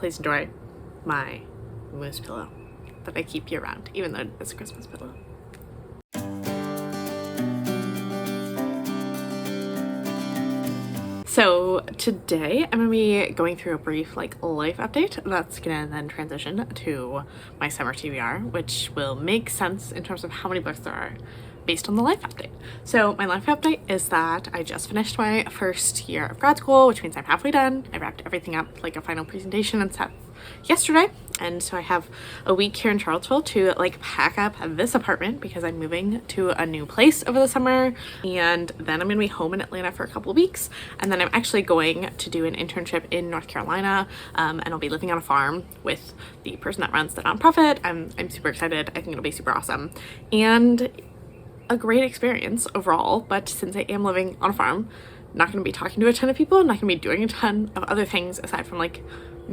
please enjoy my moose pillow that I keep year round, even though it's a Christmas pillow. So today I'm going to be going through a brief life update that's going to then transition to my summer TBR, which will make sense in terms of how many books there are based on the life update. So my life update is that I just finished my first year of grad school, which means I'm halfway done. I wrapped everything up, like a final presentation and stuff, yesterday, and so I have a week here in Charlottesville to pack up this apartment because I'm moving to a new place over the summer, and then I'm gonna be home in Atlanta for a couple of weeks, and then I'm actually going to do an internship in North Carolina, and I'll be living on a farm with the person that runs the nonprofit. I'm super excited. I think it'll be super awesome and a great experience overall. But since I am living on a farm, not going to be talking to a ton of people, not going to be doing a ton of other things aside from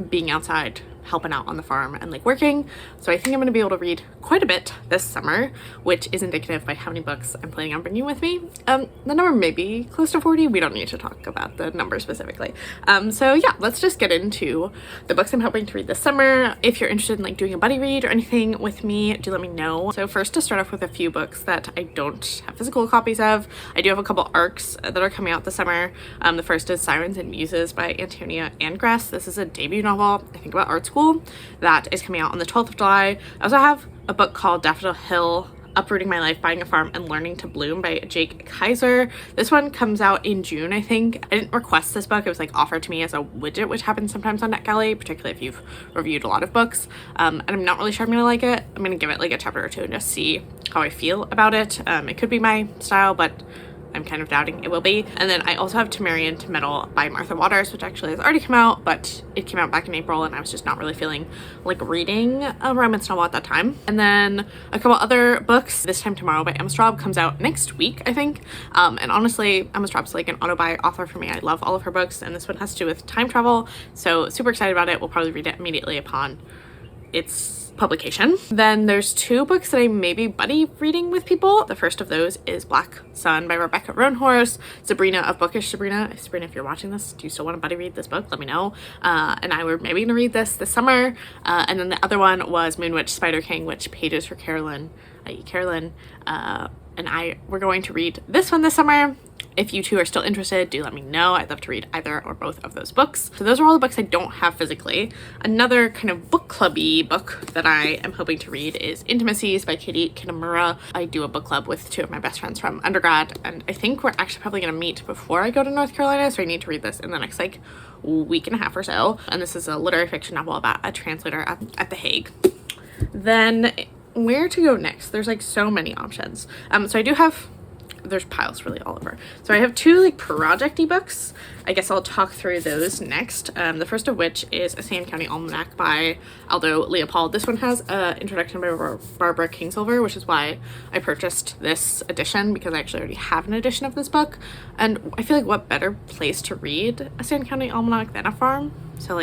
being outside helping out on the farm and working. So I think I'm going to be able to read quite a bit this summer, which is indicative by how many books I'm planning on bringing with me. The number may be close to 40. We don't need to talk about the number specifically. So yeah, let's just get into the books I'm hoping to read this summer. If you're interested in doing a buddy read or anything with me, do let me know. So first, to start off with a few books that I don't have physical copies of. I do have a couple arcs that are coming out this summer. The first is Sirens and Muses by Antonia Angress. This is a debut novel, I think, about art school that is coming out on the 12th of July. I also have a book called Daffodil Hill, Uprooting My Life, Buying a Farm and Learning to Bloom by Jake Kaiser. This one comes out in June, I think. I didn't request this book. It was offered to me as a widget, which happens sometimes on NetGalley, particularly if you've reviewed a lot of books. And I'm not really sure I'm gonna like it. I'm gonna give it a chapter or two and just see how I feel about it. It could be my style, but I'm kind of doubting it will be. And then I also have Temerian to Metal by Martha Waters, which actually has already come out, but it came out back in April and I was just not really feeling reading a romance novel at that time. And then a couple other books. This Time Tomorrow by Emma Straub comes out next week, I think. And honestly, Emma Straub's an auto-buy author for me. I love all of her books, and this one has to do with time travel, so super excited about it. We'll probably read it immediately upon its publication. Then there's two books that I may be buddy reading with people. The first of those is Black Sun by Rebecca Roanhorse. Sabrina of Bookish Sabrina. Sabrina, if you're watching this, do you still want to buddy read this book? Let me know. And I were maybe gonna read this summer. And then the other one was Moonwitch Spider King, which Pages for Carolyn, i.e. Carolyn, and I were going to read this one this summer. If you two are still interested, do let me know. I'd love to read either or both of those books. So those are all the books I don't have physically. Another kind of book clubby book that I am hoping to read is Intimacies by Katie Kitamura. I do a book club with two of my best friends from undergrad, and I think we're actually probably going to meet before I go to North Carolina, so I need to read this in the next week and a half or so. And this is a literary fiction novel about a translator at The Hague. Then where to go next? There's so many options. So I do have, there's piles really all over. So I have two project-y books. I guess I'll talk through those next. The first of which is A Sand County Almanac by Aldo Leopold. This one has an introduction by Barbara Kingsolver, which is why I purchased this edition, because I actually already have an edition of this book. And I feel what better place to read A Sand County Almanac than a farm? So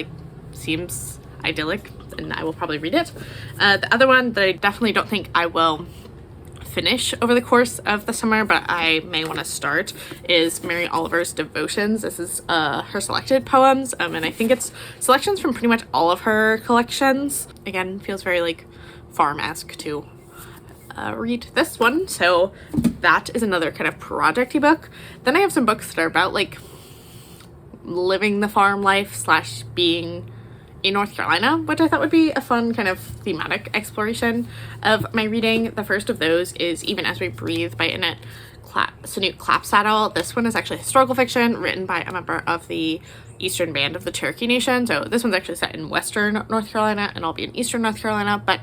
seems idyllic, and I will probably read it. The other one that I definitely don't think I will finish over the course of the summer, but I may want to start, is Mary Oliver's Devotions. This is her selected poems, and I think it's selections from pretty much all of her collections. Again, feels very farm-esque to read this one, so that is another kind of project-y book. Then I have some books that are about living the farm life / being in North Carolina, which I thought would be a fun kind of thematic exploration of my reading. The first of those is Even As We Breathe by Annette Sanute Clapsaddle. This one is actually historical fiction written by a member of the Eastern Band of the Cherokee Nation. So this one's actually set in Western North Carolina, and I'll be in Eastern North Carolina, but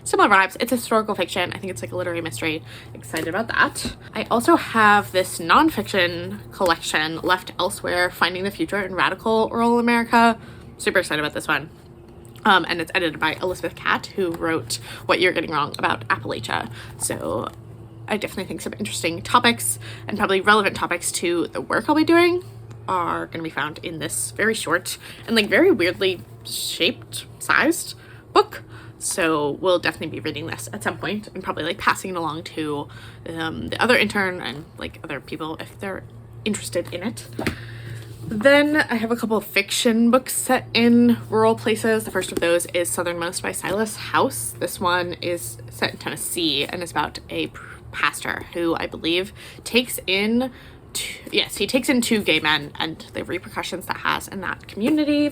similar vibes. It's historical fiction. I think it's a literary mystery. Excited about that. I also have this nonfiction collection, Left Elsewhere, Finding the Future in Radical Rural America. Super excited about this one. And it's edited by Elizabeth Catt, who wrote What You're Getting Wrong About Appalachia. So I definitely think some interesting topics and probably relevant topics to the work I'll be doing are going to be found in this very short and very weirdly shaped, sized book. So we'll definitely be reading this at some point and probably passing it along to the other intern and other people if they're interested in it. Then I have a couple of fiction books set in rural places. The first of those is Southernmost by Silas House. This one is set in Tennessee and is about a pastor who I believe takes in two gay men and the repercussions that has in that community.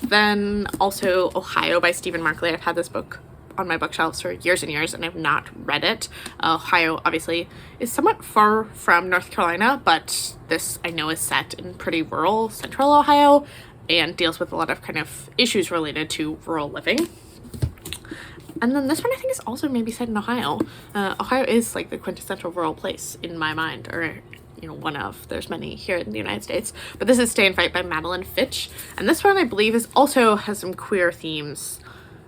Then also Ohio by Stephen Markley. I've had this book on my bookshelves for years and years and I've not read it. Ohio obviously is somewhat far from North Carolina, but this I know is set in pretty rural central Ohio and deals with a lot of kind of issues related to rural living. And then this one I think is also maybe set in Ohio. Ohio is like the quintessential rural place in my mind, or one of, there's many here in the United States, but this is Stay and Fight by Madeline Fitch. And this one I believe has some queer themes.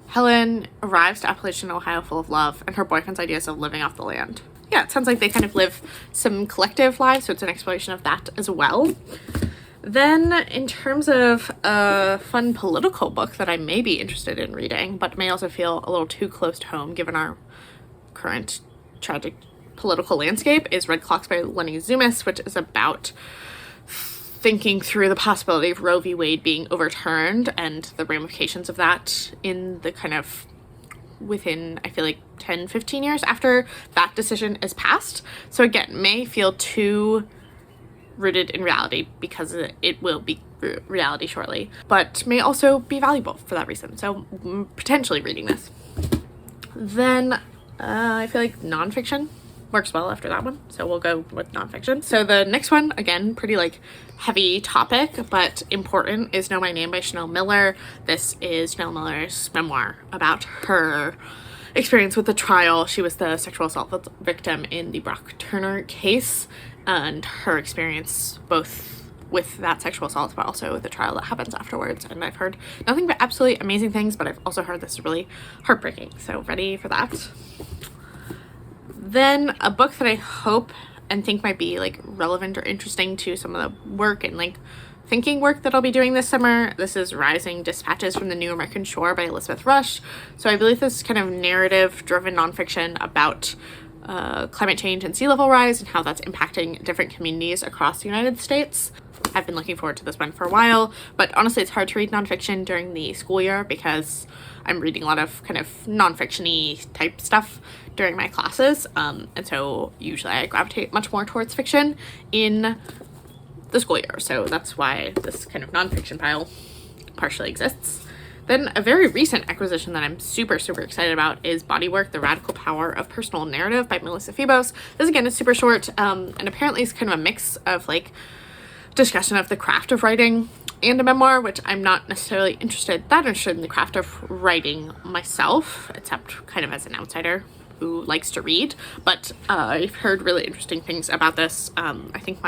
Helen arrives to Appalachian, Ohio full of love and her boyfriend's ideas of living off the land. Yeah, it sounds like they kind of live some collective lives, so it's an exploration of that as well. Then in terms of a fun political book that I may be interested in reading, but may also feel a little too close to home given our current tragic political landscape, is Red Clocks by Lenny Zumas, which is about thinking through the possibility of Roe v. Wade being overturned and the ramifications of that in the kind of within, I feel like 10, 15 years after that decision is passed. So again, may feel too rooted in reality because it will be reality shortly, but may also be valuable for that reason. So potentially reading this. Then I feel like nonfiction works well after that one, so we'll go with nonfiction. So the next one, again, pretty like heavy topic, but important, is Know My Name by Chanel Miller. This is Chanel Miller's memoir about her experience with the trial. She was the sexual assault victim in the Brock Turner case, and her experience both with that sexual assault, but also the trial that happens afterwards. And I've heard nothing but absolutely amazing things, but I've also heard this is really heartbreaking. So ready for that. Then a book that I hope and think might be like relevant or interesting to some of the work and like thinking work that I'll be doing this summer. This is Rising Dispatches from the New American Shore by Elizabeth Rush. So I believe this is kind of narrative driven nonfiction about climate change and sea level rise and how that's impacting different communities across the United States. I've been looking forward to this one for a while, but honestly it's hard to read nonfiction during the school year because I'm reading a lot of kind of nonfiction-y type stuff during my classes, and so usually I gravitate much more towards fiction in the school year, so that's why this kind of nonfiction pile partially exists. Then a very recent acquisition that I'm super excited about is Bodywork, The Radical Power of Personal Narrative by Melissa Febos. This again is super short, and apparently it's kind of a mix of like discussion of the craft of writing and a memoir, which I'm not necessarily interested in the craft of writing myself, except kind of as an outsider who likes to read. But I've heard really interesting things about this. I think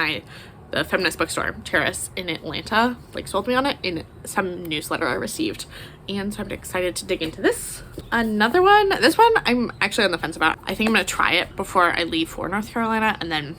the feminist bookstore, Terrace in Atlanta, like sold me on it in some newsletter I received. And so I'm excited to dig into this. Another one, this one I'm actually on the fence about. I think I'm gonna try it before I leave for North Carolina and then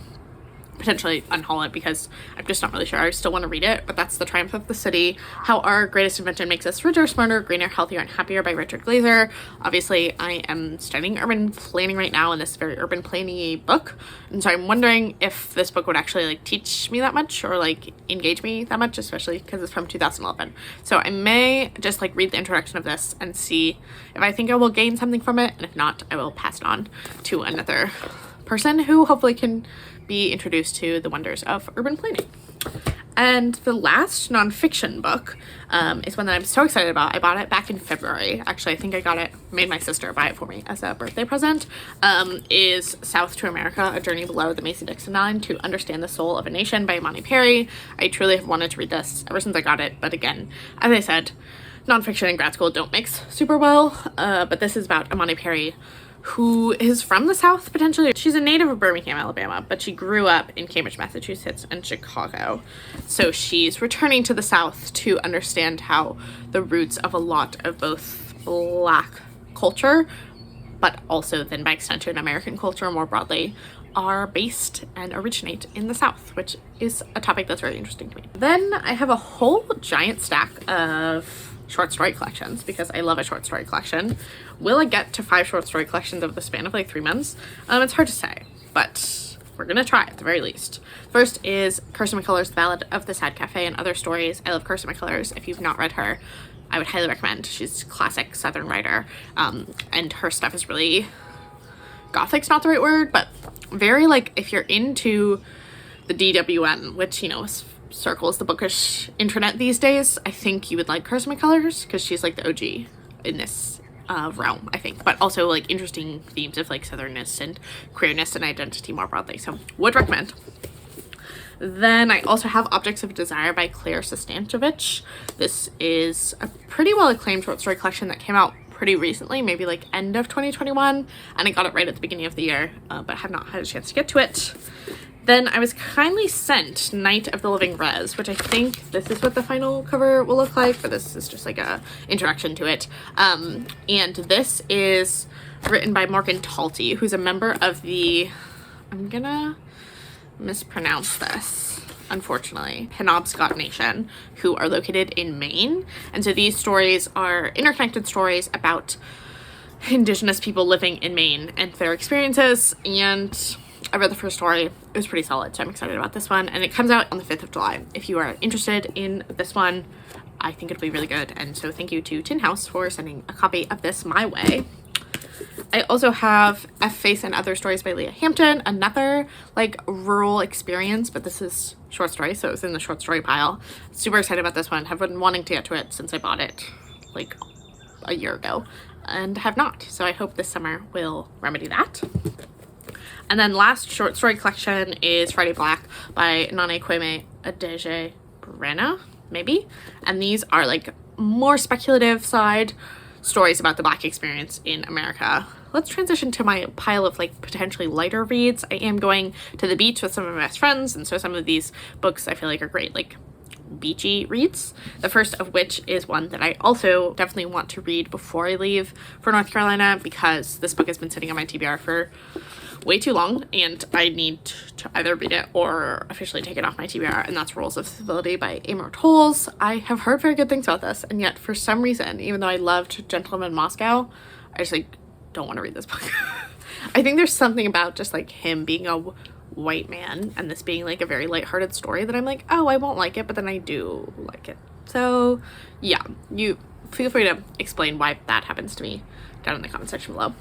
potentially unhaul it because I'm just not really sure. I still want to read it, but that's The Triumph of the City, How Our Greatest Invention Makes Us Richer, Smarter, Greener, Healthier, and Happier by Richard Glazer. Obviously, I am studying urban planning right now, and this is a very urban planning-y book, and so I'm wondering if this book would actually like teach me that much or like engage me that much, especially because it's from 2011. So I may just like read the introduction of this and see if I think I will gain something from it, and if not, I will pass it on to another person who hopefully can be introduced to the wonders of urban planning. And the last nonfiction book is one that I'm so excited about. I bought it back in February. Actually, I think I made my sister buy it for me as a birthday present, is South to America, A Journey Below the Mason-Dixon Line to Understand the Soul of a Nation by Imani Perry. I truly have wanted to read this ever since I got it, but again, as I said, nonfiction in grad school don't mix super well, but this is about Imani Perry, who is from the South, potentially. She's a native of Birmingham, Alabama, but she grew up in Cambridge, Massachusetts, and Chicago. So she's returning to the South to understand how the roots of a lot of both Black culture, but also then by extension American culture more broadly, are based and originate in the South, which is a topic that's very interesting to me. Then I have a whole giant stack of short story collections because I love a short story collection. Will I get to 5 short story collections over the span of like 3 months? It's hard to say, but we're gonna try at the very least. First is Kirsty McCullers' The Ballad of the Sad Cafe and Other Stories. I love Kirsty McCullers. If you've not read her, I would highly recommend. She's a classic Southern writer, and her stuff is really, gothic's not the right word, but very like, if you're into the DWM, which, you know, circles the bookish internet these days, I think you would like Kirsty McCullers, because she's like the OG in this realm, I think, but also like interesting themes of like southernness and queerness and identity more broadly, so would recommend. Then I also have Objects of Desire by Claire Sostancevich. This is a pretty well acclaimed short story collection that came out pretty recently, maybe like end of 2021, and I got it right at the beginning of the year, but have not had a chance to get to it. Then I was kindly sent Night of the Living Res, which I think this is what the final cover will look like, but this is just like a introduction to it. And this is written by Morgan Talty, who's a member of the, I'm gonna mispronounce this, unfortunately, Penobscot Nation, who are located in Maine. And so these stories are interconnected stories about Indigenous people living in Maine and their experiences, and I read the first story. It was pretty solid, so I'm excited about this one. And it comes out on the 5th of July. If you are interested in this one, I think it'll be really good. And so thank you to Tin House for sending a copy of this my way. I also have F Face and Other Stories by Leah Hampton, another like rural experience, but this is short story, so it was in the short story pile. Super excited about this one. Have been wanting to get to it since I bought it like a year ago and have not. So I hope this summer will remedy that. And then last short story collection is Friday Black by Nane Kwame Adeje Brenna, maybe. And these are like more speculative side stories about the Black experience in America. Let's transition to my pile of like potentially lighter reads. I am going to the beach with some of my best friends, and so some of these books I feel like are great like beachy reads. The first of which is one that I also definitely want to read before I leave for North Carolina, because this book has been sitting on my TBR for way too long and I need to either read it or officially take it off my TBR, and that's Rules of Civility by Amor Towles. I have heard very good things about this, and yet for some reason, even though I loved Gentleman Moscow, I just like don't want to read this book. I think there's something about just like him being a white man and this being like a very lighthearted story that I'm like, oh, I won't like it, but then I do like it. So yeah, you feel free to explain why that happens to me down in the comment section below.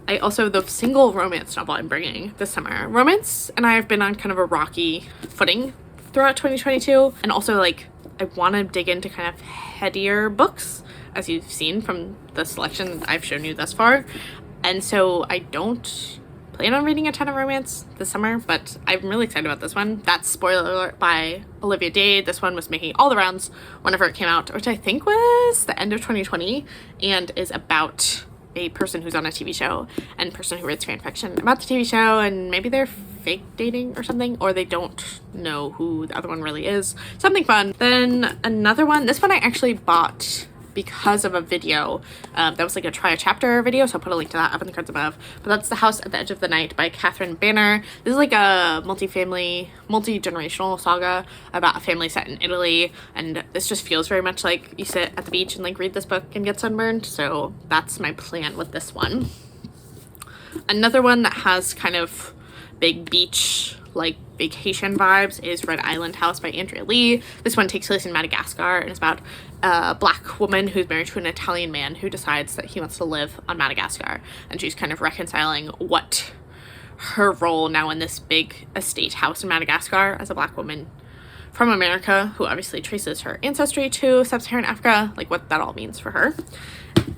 I also, the single romance novel I'm bringing this summer. Romance and I have been on kind of a rocky footing throughout 2022, and also like I want to dig into kind of headier books, as you've seen from the selection I've shown you thus far. And so I don't plan on reading a ton of romance this summer, but I'm really excited about this one. That's Spoiler Alert by Olivia Dade. This one was making all the rounds whenever it came out, which I think was the end of 2020, and is about a person who's on a TV show and person who writes fan fiction about the TV show, and maybe they're fake dating or something, or they don't know who the other one really is. Something fun. Then another one, this one I actually bought because of a video that was like a try a chapter video, so I'll put a link to that up in the cards above. But that's The House at the Edge of the Night by Catherine Banner. This is like a multi-generational saga about a family set in Italy, and this just feels very much like you sit at the beach and like read this book and get sunburned, so that's my plan with this one. Another one that has kind of big beach like vacation vibes is Red Island House by Andrea Lee. This one takes place in Madagascar and is about a Black woman who's married to an Italian man who decides that he wants to live on Madagascar, and she's kind of reconciling what her role now in this big estate house in Madagascar as a Black woman from America, who obviously traces her ancestry to sub-Saharan Africa, like what that all means for her.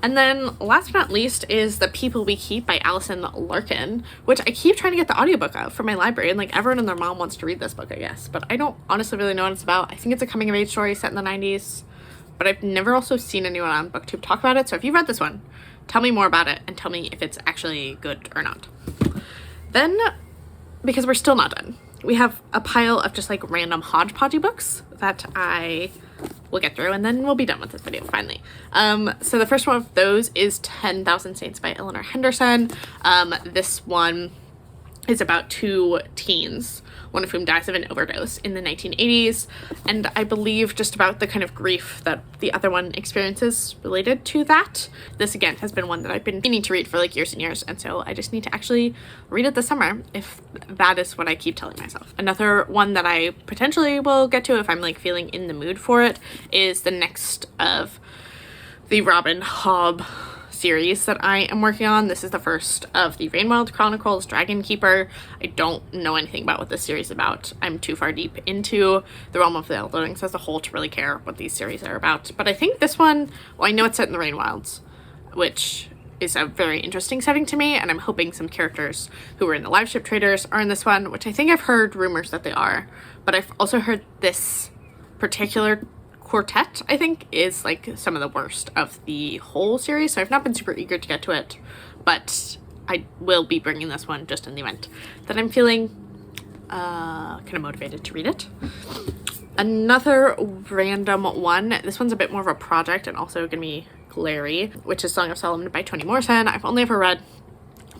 And then last but not least is The People We Keep by Alison Larkin, which I keep trying to get the audiobook of from my library, and like everyone and their mom wants to read this book, I guess, but I don't honestly really know what it's about. I think it's a coming of age story set in the 90s, but I've never also seen anyone on BookTube talk about it. So if you've read this one, tell me more about it and tell me if it's actually good or not. Then, because we're still not done, we have a pile of just like random hodgepodgey books that I will get through, and then we'll be done with this video finally. So the first one of those is 10,000 Saints by Eleanor Henderson. This one is about two teens, one of whom dies of an overdose in the 1980s, and I believe just about the kind of grief that the other one experiences related to that. This again has been one that I've been meaning to read for like years and years, and so I just need to actually read it this summer, if that is what I keep telling myself. Another one that I potentially will get to if I'm like feeling in the mood for it is the next of the Robin Hobb series that I am working on. This is the first of the Rainwild Chronicles, Dragon Keeper. I don't know anything about what this series is about. I'm too far deep into the realm of the Elderlings as a whole to really care what these series are about. But I think this one, well, I know it's set in the Rainwilds, which is a very interesting setting to me, and I'm hoping some characters who were in the Live Ship Traders are in this one, which I think I've heard rumors that they are. But I've also heard this particular quartet, I think, is like some of the worst of the whole series, so I've not been super eager to get to it, but I will be bringing this one just in the event that I'm feeling kind of motivated to read it. Another random one, this one's a bit more of a project and also gonna be glary, which is Song of Solomon by Toni Morrison. I've only ever read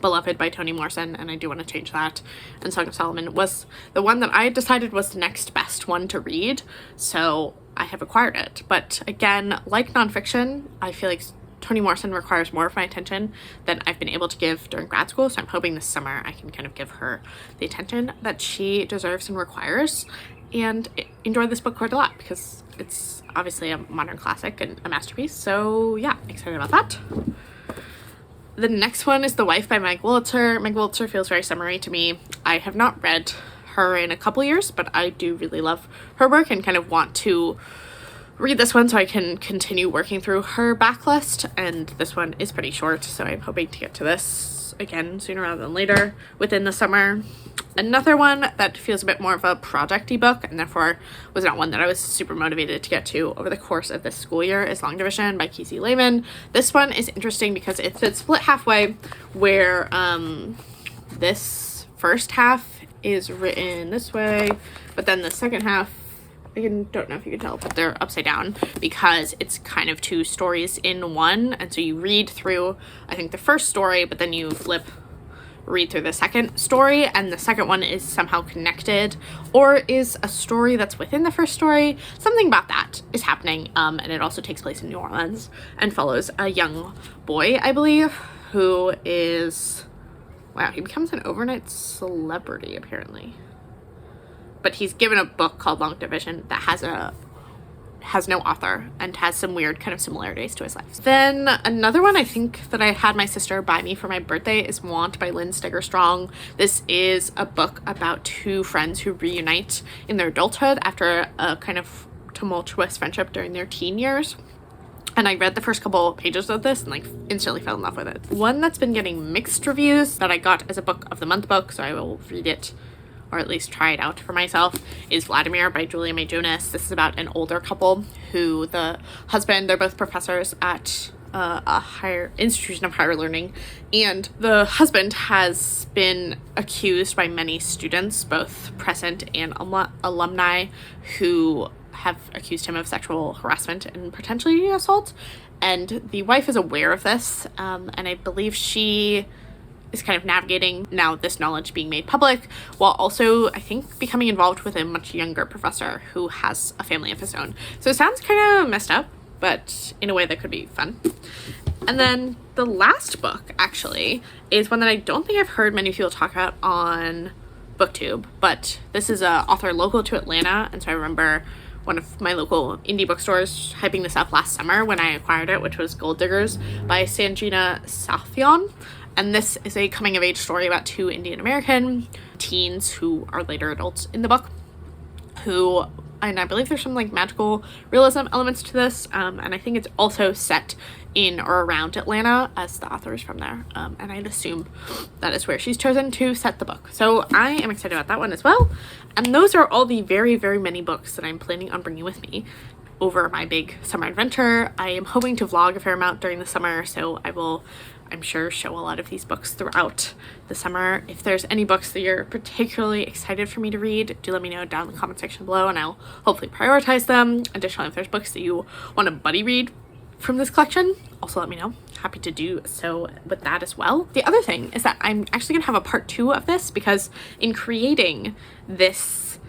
Beloved by Toni Morrison, and I do want to change that, and Song of Solomon was the one that I decided was the next best one to read, so I have acquired it. But again, like nonfiction, I feel like Toni Morrison requires more of my attention than I've been able to give during grad school, so I'm hoping this summer I can kind of give her the attention that she deserves and requires, and enjoy this book quite a lot because it's obviously a modern classic and a masterpiece. So yeah, excited about that. The next one is The Wife by Meg Wolitzer. Meg Wolitzer feels very summery to me. I have not read her in a couple years, but I do really love her work and kind of want to read this one so I can continue working through her backlist, and this one is pretty short, so I'm hoping to get to this again sooner rather than later within the summer. Another one that feels a bit more of a project-y book, and therefore was not one that I was super motivated to get to over the course of this school year, is Long Division by Kesey Lehman. This one is interesting because it's split halfway, where this first half is written this way, but then the second half, I don't know if you can tell, but they're upside down because it's kind of two stories in one, and so you read through, I think, the first story, but then you read through the second story, and the second one is somehow connected or is a story that's within the first story. Something about that is happening, and it also takes place in New Orleans and follows a young boy, I believe, who is, wow, he becomes an overnight celebrity apparently, but he's given a book called Long Division that has no author and has some weird kind of similarities to his life. Then another one I think that I had my sister buy me for my birthday is Want by Lynn Steger-Strong. This is a book about two friends who reunite in their adulthood after a kind of tumultuous friendship during their teen years. And I read the first couple pages of this and like instantly fell in love with it. One that's been getting mixed reviews that I got as a book of the month book, so I will read it or at least try it out for myself, is Vladimir by Julia May Jonas. This is about an older couple who the husband, they're both professors at a higher institution of higher learning, and the husband has been accused by many students, both present and alumni, who have accused him of sexual harassment and potentially assault, and the wife is aware of this, and I believe she is kind of navigating now this knowledge being made public, while also, I think, becoming involved with a much younger professor who has a family of his own. So it sounds kind of messed up, but in a way that could be fun. And then the last book, actually, is one that I don't think I've heard many people talk about on BookTube, but this is a author local to Atlanta, and so I remember one of my local indie bookstores hyping this up last summer when I acquired it, which was Gold Diggers by Sanjina Sathyan. And this is a coming-of-age story about two Indian American teens who are later adults in the book, who, and I believe there's some like magical realism elements to this, and I think it's also set in or around Atlanta, as the author is from there, and I'd assume that is where she's chosen to set the book. So I am excited about that one as well, and those are all the very, very many books that I'm planning on bringing with me over my big summer adventure. I am hoping to vlog a fair amount during the summer, so I will, I'm sure, show a lot of these books throughout the summer. If there's any books that you're particularly excited for me to read, do let me know down in the comment section below, and I'll hopefully prioritize them. Additionally, if there's books that you want to buddy read from this collection, also let me know. happy to do so with that as well. The other thing is that I'm actually gonna have a part 2 of this, because in creating this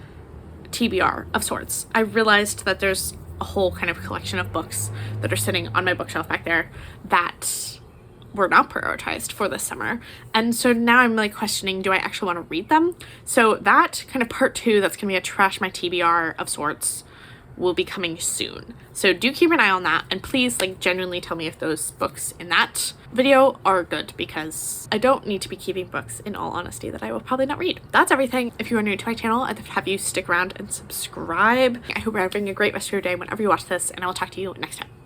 TBR of sorts, I realized that there's a whole kind of collection of books that are sitting on my bookshelf back there that were not prioritized for this summer. And so now I'm like questioning, do I actually want to read them? So that kind of part 2, that's gonna be a trash my TBR of sorts, will be coming soon. So do keep an eye on that, and please like genuinely tell me if those books in that video are good, because I don't need to be keeping books, in all honesty, that I will probably not read. That's everything. If you are new to my channel, I'd have you stick around and subscribe. I hope you're having a great rest of your day whenever you watch this, and I will talk to you next time.